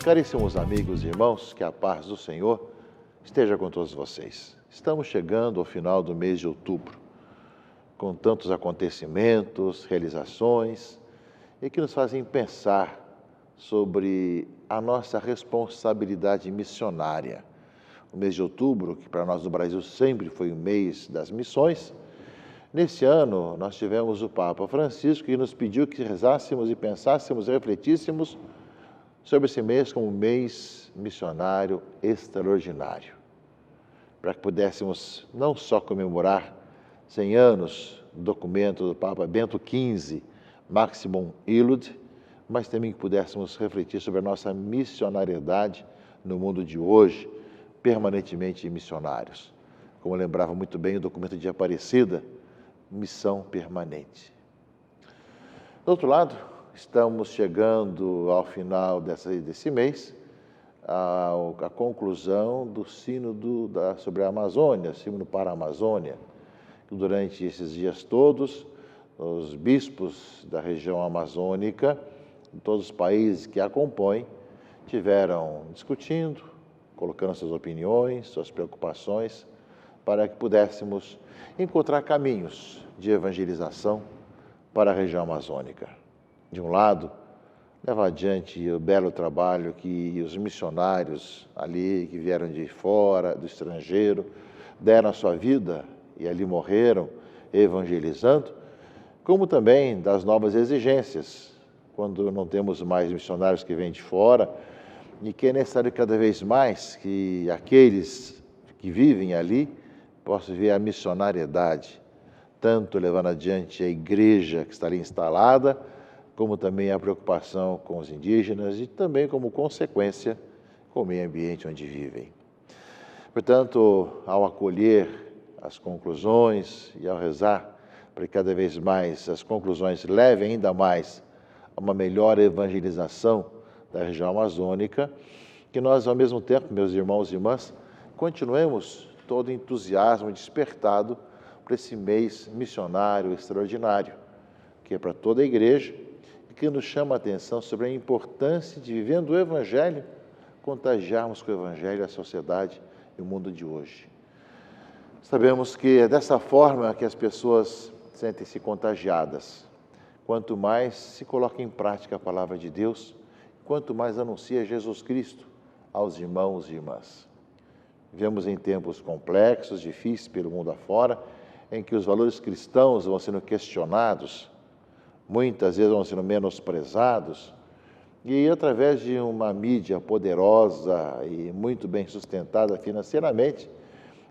Caríssimos amigos e irmãos, que a paz do Senhor esteja com todos vocês. Estamos chegando ao final do mês de outubro, com tantos acontecimentos, realizações, e que nos fazem pensar sobre a nossa responsabilidade missionária. O mês de outubro, que para nós no Brasil sempre foi o mês das missões, nesse ano nós tivemos o Papa Francisco que nos pediu que rezássemos e pensássemos e refletíssemos sobre esse mês como um mês missionário extraordinário, para que pudéssemos não só comemorar 100 anos do documento do Papa Bento XV, Maximum Illud, mas também que pudéssemos refletir sobre a nossa missionariedade no mundo de hoje, permanentemente missionários. Como lembrava muito bem o documento de Aparecida, missão permanente. Do outro lado, estamos chegando ao final desse mês, a conclusão do sínodo sobre a Amazônia, sínodo para a Amazônia. Durante esses dias todos, os bispos da região amazônica, de todos os países que a compõem, tiveram discutindo, colocando suas opiniões, suas preocupações, para que pudéssemos encontrar caminhos de evangelização para a região amazônica. De um lado, levar adiante o belo trabalho que os missionários ali, que vieram de fora, do estrangeiro, deram a sua vida e ali morreram evangelizando, como também das novas exigências, quando não temos mais missionários que vêm de fora, e que é necessário cada vez mais que aqueles que vivem ali possam ver a missionariedade, tanto levando adiante a igreja que está ali instalada, como também a preocupação com os indígenas e também como consequência com o meio ambiente onde vivem. Portanto, ao acolher as conclusões e ao rezar para que cada vez mais as conclusões levem ainda mais a uma melhor evangelização da região amazônica, que nós, ao mesmo tempo, meus irmãos e irmãs, continuemos todo o entusiasmo despertado para esse mês missionário extraordinário, que é para toda a igreja, e que nos chama a atenção sobre a importância de, vivendo o Evangelho, contagiarmos com o Evangelho a sociedade e o mundo de hoje. Sabemos que é dessa forma que as pessoas sentem-se contagiadas. Quanto mais se coloca em prática a palavra de Deus, quanto mais anuncia Jesus Cristo aos irmãos e irmãs. Vivemos em tempos complexos, difíceis pelo mundo afora, em que os valores cristãos vão sendo questionados, muitas vezes vão sendo menosprezados, e através de uma mídia poderosa e muito bem sustentada financeiramente,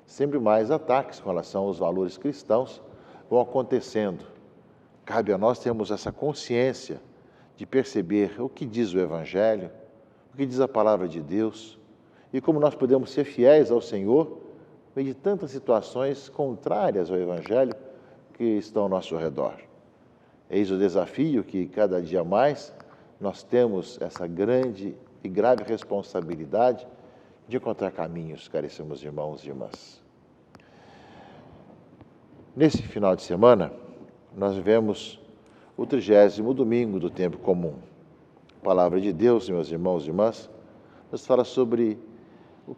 sempre mais ataques com relação aos valores cristãos vão acontecendo. Cabe a nós termos essa consciência de perceber o que diz o Evangelho, o que diz a palavra de Deus, e como nós podemos ser fiéis ao Senhor no meio de tantas situações contrárias ao Evangelho que estão ao nosso redor. Eis o desafio que cada dia mais nós temos essa grande e grave responsabilidade de encontrar caminhos, caríssimos irmãos e irmãs. Nesse final de semana, nós vivemos o 30º domingo do tempo comum. A palavra de Deus, meus irmãos e irmãs, nos fala sobre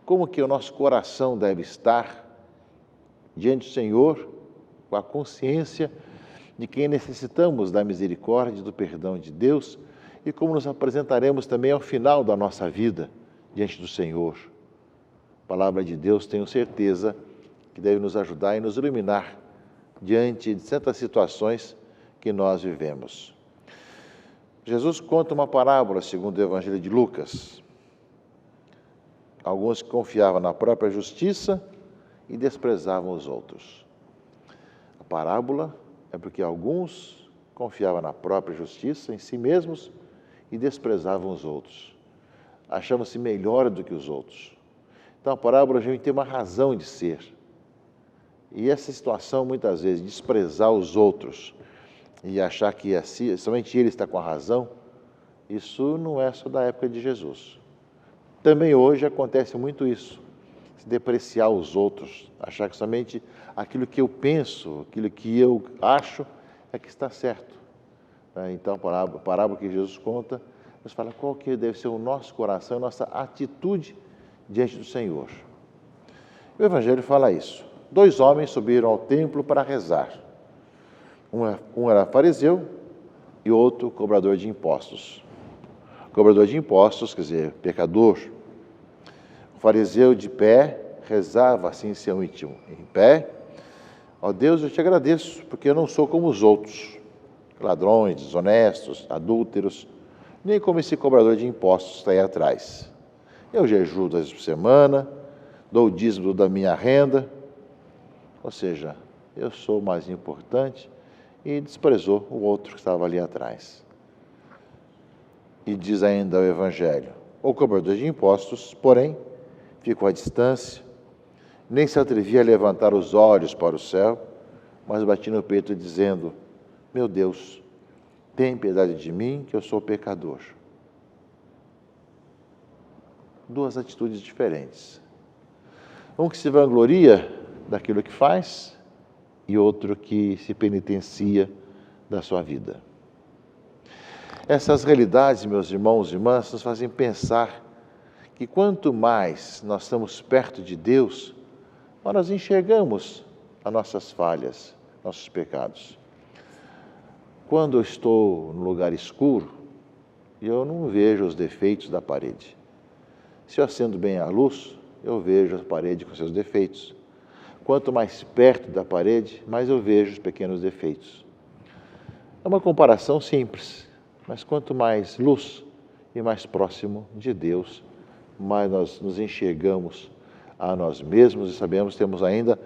como que o nosso coração deve estar diante do Senhor, com a consciência de que necessitamos da misericórdia e do perdão de Deus e como nos apresentaremos também ao final da nossa vida diante do Senhor. A palavra de Deus, tenho certeza, que deve nos ajudar e nos iluminar diante de certas situações que nós vivemos. Jesus conta uma parábola, segundo o Evangelho de Lucas. Alguns que confiavam na própria justiça e desprezavam os outros. A parábola é porque alguns confiavam na própria justiça, em si mesmos, e desprezavam os outros. Achavam-se melhor do que os outros. Então a parábola já tem uma razão de ser. E essa situação, muitas vezes, desprezar os outros e achar que somente ele está com a razão, isso não é só da época de Jesus. Também hoje acontece muito isso, se depreciar os outros, achar que somente aquilo que eu penso, aquilo que eu acho é que está certo. Então, a parábola que Jesus conta Deus fala qual que deve ser o nosso coração, a nossa atitude diante do Senhor. O Evangelho fala isso. 2 homens subiram ao templo para rezar. Um era fariseu e outro cobrador de impostos. Cobrador de impostos, quer dizer, pecador. O fariseu de pé rezava assim em seu íntimo, em pé: ó Deus, eu te agradeço, porque eu não sou como os outros, ladrões, desonestos, adúlteros, nem como esse cobrador de impostos que está aí atrás. Eu jejuo 2 vezes por semana, dou o dízimo da minha renda, ou seja, eu sou mais importante, e desprezou o outro que estava ali atrás. E diz ainda o Evangelho: o cobrador de impostos, porém, ficou à distância, nem se atrevia a levantar os olhos para o céu, mas batia no peito dizendo: meu Deus, tem piedade de mim, que eu sou pecador. 2 atitudes diferentes. Um que se vangloria daquilo que faz e outro que se penitencia da sua vida. Essas realidades, meus irmãos e irmãs, nos fazem pensar que quanto mais nós estamos perto de Deus, nós enxergamos as nossas falhas, nossos pecados. Quando eu estou num lugar escuro, eu não vejo os defeitos da parede. Se eu acendo bem a luz, eu vejo a parede com seus defeitos. Quanto mais perto da parede, mais eu vejo os pequenos defeitos. É uma comparação simples, mas quanto mais luz e mais próximo de Deus, mais nós nos enxergamos a nós mesmos e sabemos que temos ainda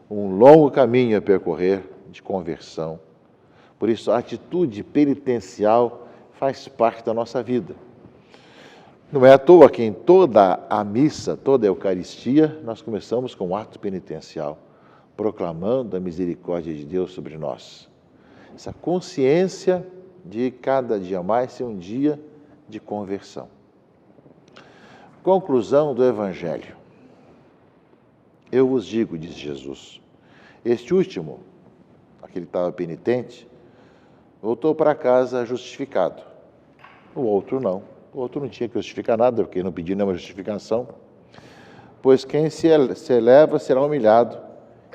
um longo caminho a percorrer de conversão. Por isso, a atitude penitencial faz parte da nossa vida. Não é à toa que em toda a missa, toda a Eucaristia, nós começamos com um ato penitencial, proclamando a misericórdia de Deus sobre nós. Essa consciência de cada dia mais ser um dia de conversão. Conclusão do Evangelho. Eu vos digo, diz Jesus, este último, aquele que estava penitente, voltou para casa justificado. O outro não. O outro não tinha que justificar nada, porque não pediu nenhuma justificação. Pois quem se eleva será humilhado,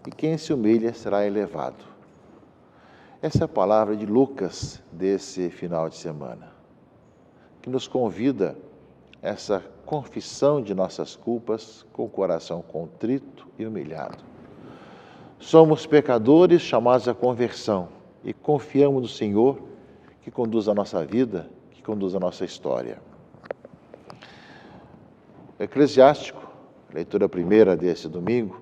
e quem se humilha será elevado. Essa é a palavra de Lucas desse final de semana, que nos convida a essa confissão de nossas culpas com o coração contrito e humilhado. Somos pecadores chamados à conversão e confiamos no Senhor que conduz a nossa vida, que conduz a nossa história. Eclesiástico, leitura primeira desse domingo,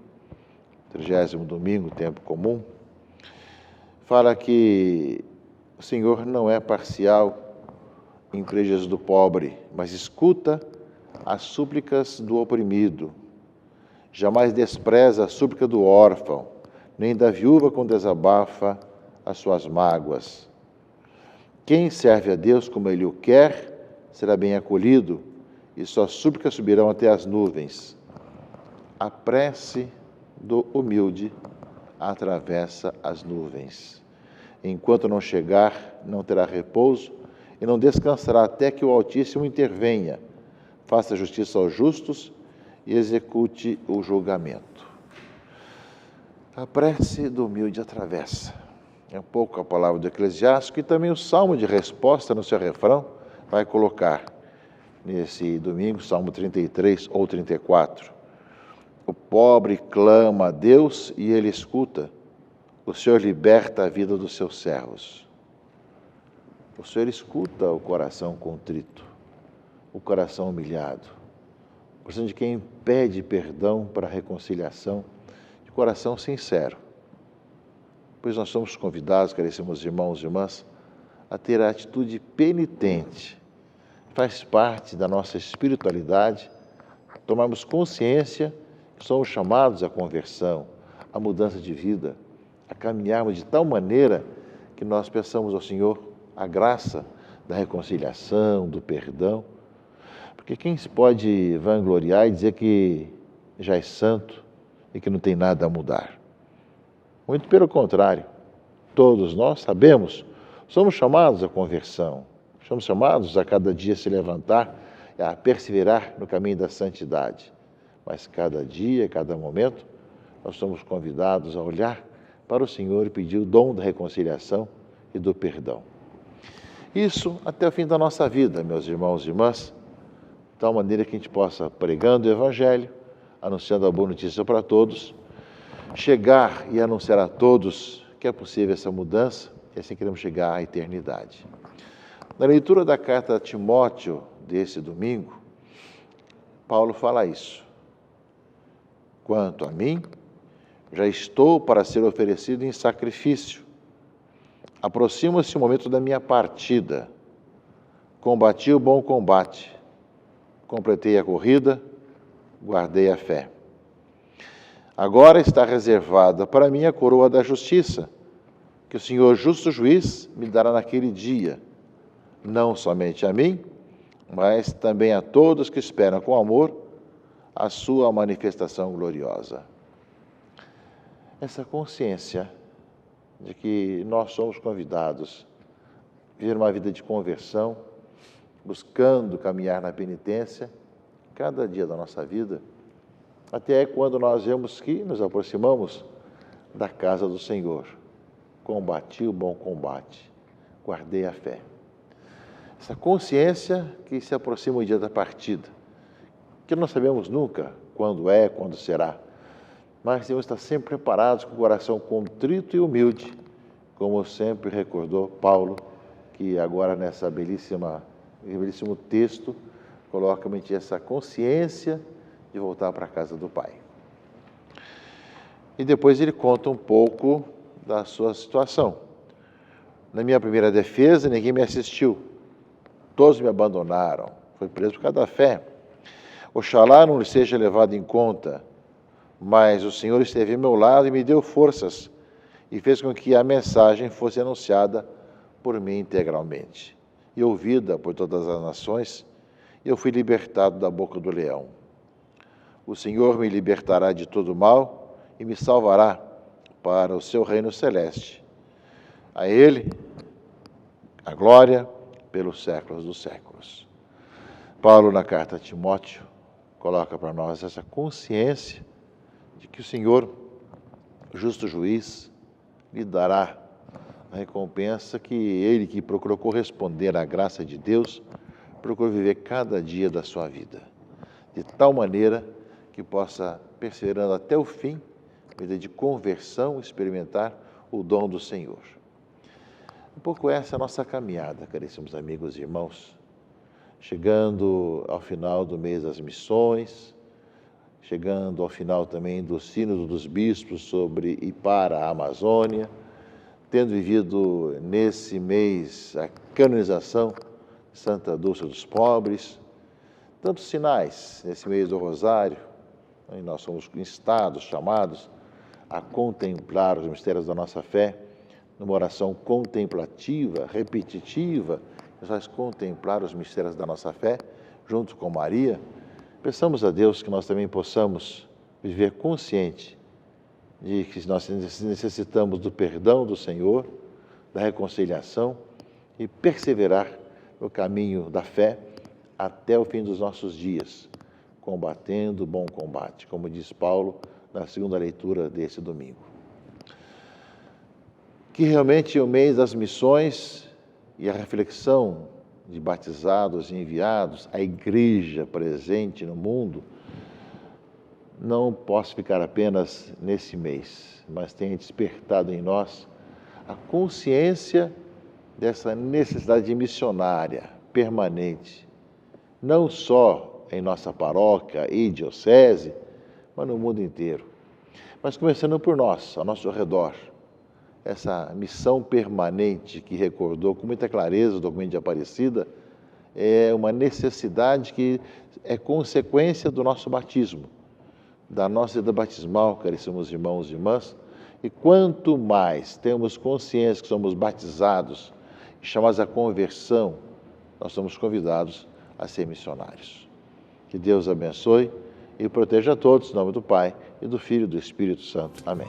30º domingo, tempo comum, fala que o Senhor não é parcial em prejuízo do pobre, mas escuta as súplicas do oprimido. Jamais despreza a súplica do órfão, nem da viúva quando desabafa as suas mágoas. Quem serve a Deus como Ele o quer, será bem acolhido, e suas súplicas subirão até as nuvens. A prece do humilde atravessa as nuvens. Enquanto não chegar, não terá repouso e não descansará até que o Altíssimo intervenha, faça justiça aos justos e execute o julgamento. A prece do humilde atravessa. É um pouco a palavra do Eclesiástico e também o salmo de resposta no seu refrão vai colocar nesse domingo, Salmo 33 ou 34. O pobre clama a Deus e Ele escuta. O Senhor liberta a vida dos seus servos. O Senhor escuta o coração contrito, o coração humilhado, o coração de quem pede perdão para a reconciliação, de coração sincero. Pois nós somos convidados, caríssimos irmãos e irmãs, a ter a atitude penitente. Faz parte da nossa espiritualidade tomarmos consciência que somos chamados à conversão, à mudança de vida, a caminharmos de tal maneira que nós peçamos ao Senhor a graça da reconciliação, do perdão. Porque quem se pode vangloriar e dizer que já é santo e que não tem nada a mudar? Muito pelo contrário, todos nós sabemos, somos chamados à conversão. Somos chamados a cada dia se levantar, a perseverar no caminho da santidade. Mas cada dia, cada momento, nós somos convidados a olhar para o Senhor e pedir o dom da reconciliação e do perdão. Isso até o fim da nossa vida, meus irmãos e irmãs, de tal maneira que a gente possa, pregando o Evangelho, anunciando a boa notícia para todos, chegar e anunciar a todos que é possível essa mudança, e assim queremos chegar à eternidade. Na leitura da carta a Timóteo desse domingo, Paulo fala isso. Quanto a mim, já estou para ser oferecido em sacrifício. Aproxima-se o momento da minha partida. Combati o bom combate. Completei a corrida, guardei a fé. Agora está reservada para mim a coroa da justiça, que o Senhor justo juiz me dará naquele dia, não somente a mim, mas também a todos que esperam com amor a sua manifestação gloriosa. Essa consciência de que nós somos convidados a viver uma vida de conversão, buscando caminhar na penitência, cada dia da nossa vida, até quando nós vemos que nos aproximamos da casa do Senhor. Combati o bom combate, guardei a fé. Essa consciência que se aproxima o dia da partida, que não sabemos nunca quando é, quando será, mas devemos estar sempre preparados com o coração contrito e humilde, como sempre recordou Paulo, que agora nessa belíssimo texto coloca essa consciência de voltar para a casa do Pai. E depois ele conta um pouco da sua situação. Na minha primeira defesa, ninguém me assistiu. Todos me abandonaram. Fui preso por causa da fé. Oxalá não lhe seja levado em conta, mas o Senhor esteve ao meu lado e me deu forças e fez com que a mensagem fosse anunciada por mim integralmente e ouvida por todas as nações, e eu fui libertado da boca do leão. O Senhor me libertará de todo mal e me salvará para o seu reino celeste. A Ele a glória pelos séculos dos séculos. Paulo, na carta a Timóteo, coloca para nós essa consciência de que o Senhor, o justo juiz, lhe dará a recompensa que ele, que procurou corresponder à graça de Deus, procurou viver cada dia da sua vida, de tal maneira que possa, perseverando até o fim, vida de conversão, experimentar o dom do Senhor. Um pouco essa é a nossa caminhada, caríssimos amigos e irmãos, chegando ao final do mês das missões, chegando ao final também do Sínodo dos Bispos sobre e para a Amazônia, tendo vivido nesse mês a canonização de Santa Dulce dos Pobres, tantos sinais nesse mês do Rosário, e nós somos instados, chamados a contemplar os mistérios da nossa fé, numa oração contemplativa, repetitiva, que faz contemplar os mistérios da nossa fé, junto com Maria. Peçamos a Deus que nós também possamos viver consciente de que nós necessitamos do perdão do Senhor, da reconciliação e perseverar no caminho da fé até o fim dos nossos dias, combatendo o bom combate, como diz Paulo na segunda leitura desse domingo. Que realmente o mês das missões e a reflexão de batizados e enviados, a igreja presente no mundo, não possa ficar apenas nesse mês, mas tenha despertado em nós a consciência dessa necessidade missionária permanente, não só em nossa paróquia e diocese, mas no mundo inteiro. Mas começando por nós, ao nosso redor, essa missão permanente que recordou com muita clareza o documento de Aparecida, é uma necessidade que é consequência do nosso batismo, da nossa vida batismal, caríssimos irmãos e irmãs, e quanto mais temos consciência que somos batizados e chamados à conversão, nós somos convidados a ser missionários. Que Deus abençoe e proteja a todos, em nome do Pai, e do Filho e do Espírito Santo. Amém.